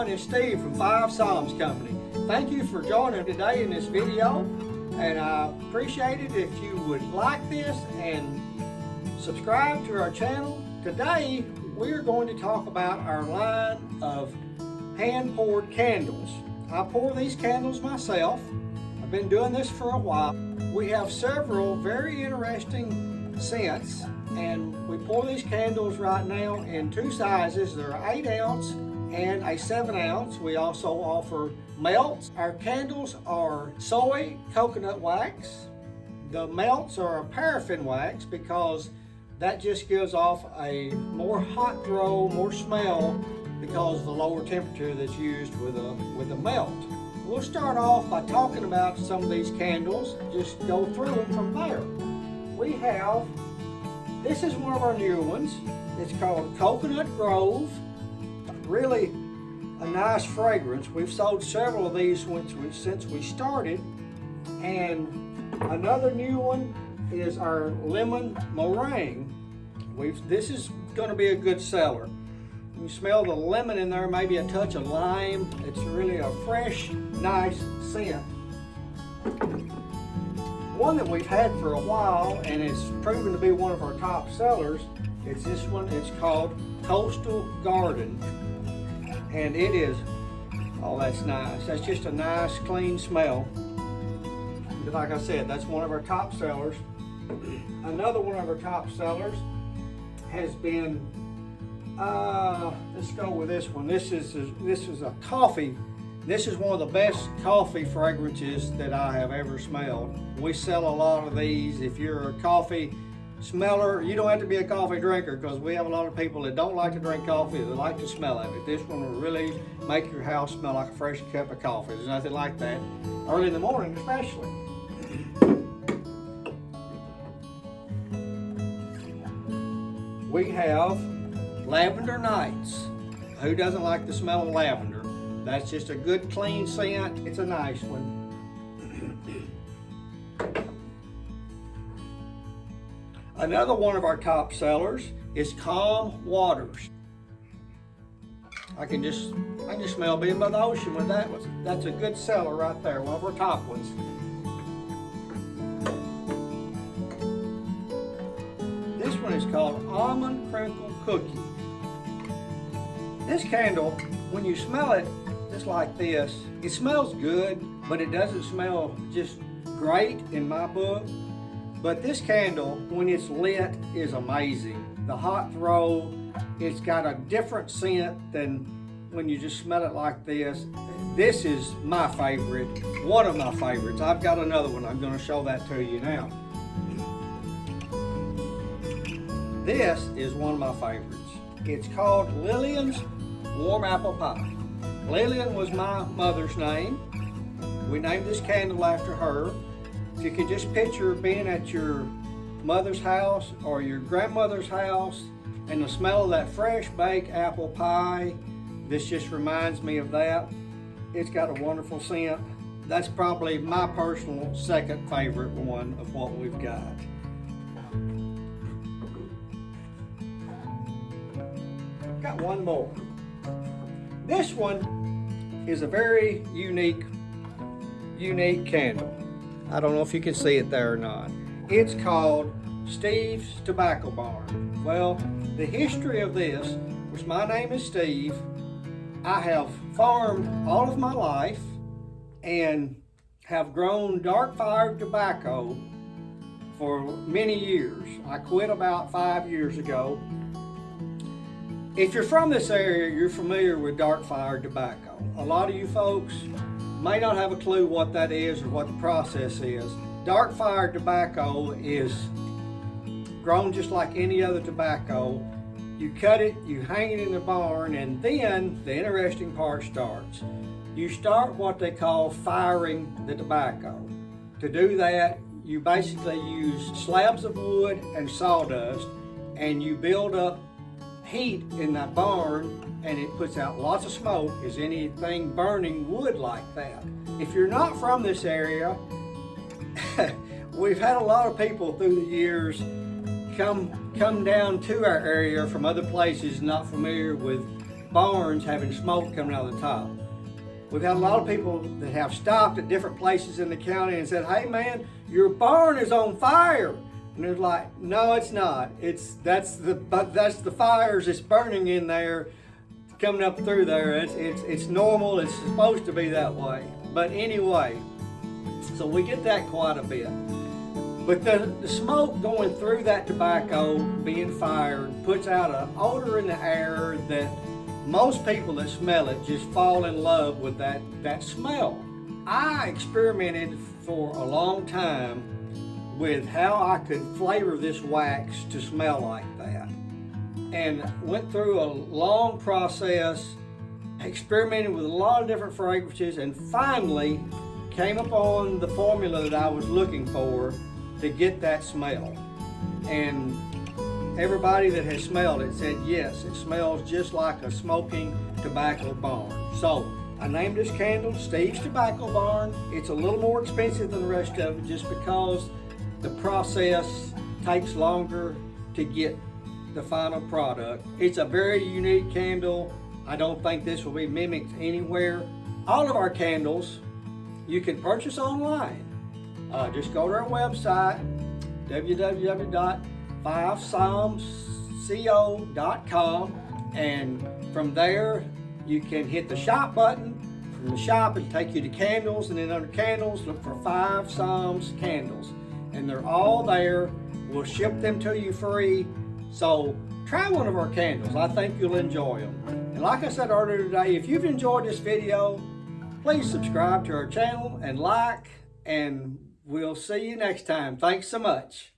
It's Steve from Five Psalms Company. Thank you for joining today in this video, and I appreciate it if you would like this and subscribe to our channel. Today we're going to talk about our line of hand-poured candles. I pour these candles myself. I've been doing this for a while. We have several very interesting scents, and we pour these candles right now in two sizes. They're 8 ounce and a 7 ounce. We also offer melts. Our candles are soy coconut wax. The melts are a paraffin wax because that just gives off a more hot throw, more smell because of the lower temperature that's used with a melt. We'll start off by talking about some of these candles, just go through them from there. We have, this is one of our new ones. It's called Coconut Grove. Really a nice fragrance. We've sold several of these since we started. And another new one is our Lemon Meringue. This is going to be a good seller. You smell the lemon in there, maybe a touch of lime. It's really a fresh, nice scent. One that we've had for a while and it's proven to be one of our top sellers is this one. It's called Coastal Garden. And it is, oh, that's nice. That's just a nice, clean smell. But like I said, that's one of our top sellers. Another one of our top sellers has been, let's go with this one. This is a coffee. This is one of the best coffee fragrances that I have ever smelled. We sell a lot of these. If you're a coffee smeller, you don't have to be a coffee drinker, because we have a lot of people that don't like to drink coffee, they like the smell of it. This one will really make your house smell like a fresh cup of coffee. There's nothing like that, early in the morning especially. We have Lavender Nights. Who doesn't like the smell of lavender? That's just a good clean scent. It's a nice one. Another one of our top sellers is Calm Waters. I can just smell being by the ocean with that one. That's a good seller right there, one of our top ones. This one is called Almond Crinkle Cookie. This candle, when you smell it just like this, it smells good, but it doesn't smell just great in my book. But this candle, when it's lit, is amazing. The hot throw, it's got a different scent than when you just smell it like this. This is my favorite, one of my favorites. I've got another one. I'm going to show that to you now. This is one of my favorites. It's called Lillian's Warm Apple Pie. Lillian was my mother's name. We named this candle after her. If you could just picture being at your mother's house or your grandmother's house and the smell of that fresh baked apple pie, this just reminds me of that. It's got a wonderful scent. That's probably my personal second favorite one of what we've got. Got one more. This one is a very unique candle. I don't know if you can see it there or not. It's called Steve's Tobacco Barn. Well, the history of this was, my name is Steve. I have farmed all of my life and have grown dark fired tobacco for many years. I quit about 5 years ago. If you're from this area, you're familiar with dark fired tobacco. A lot of you folks may not have a clue what that is or what the process is. Dark fire tobacco is grown just like any other tobacco. You cut it, you hang it in the barn, and then the interesting part starts. You start what they call firing the tobacco. To do that, you basically use slabs of wood and sawdust, and you build up heat in that barn, and it puts out lots of smoke as anything burning would like that. If you're not from this area, we've had a lot of people through the years come down to our area from other places not familiar with barns having smoke coming out of the top. We've had a lot of people that have stopped at different places in the county and said, "Hey man, your barn is on fire." And it's like, no, it's not. That's the fires that's burning in there, coming up through there. It's normal. It's supposed to be that way. But anyway, so we get that quite a bit. But the smoke going through that tobacco being fired puts out an odor in the air that most people that smell it just fall in love with that smell. I experimented for a long time with how I could flavor this wax to smell like that, and went through a long process, experimented with a lot of different fragrances, and finally came upon the formula that I was looking for to get that smell. And everybody that has smelled it said, yes, it smells just like a smoking tobacco barn. So I named this candle Steve's Tobacco Barn. It's a little more expensive than the rest of it just because the process takes longer to get the final product. It's a very unique candle. I don't think this will be mimicked anywhere. All of our candles you can purchase online. Just go to our website, www.fivepsalmsco.com, and from there you can hit the shop button. From the shop it'll take you to candles, and then under candles look for Five Psalms candles, and they're all there. We'll ship them to you free. So try one of our candles. I think you'll enjoy them. And like I said earlier today, if you've enjoyed this video, please subscribe to our channel and like, and we'll see you next time. Thanks so much.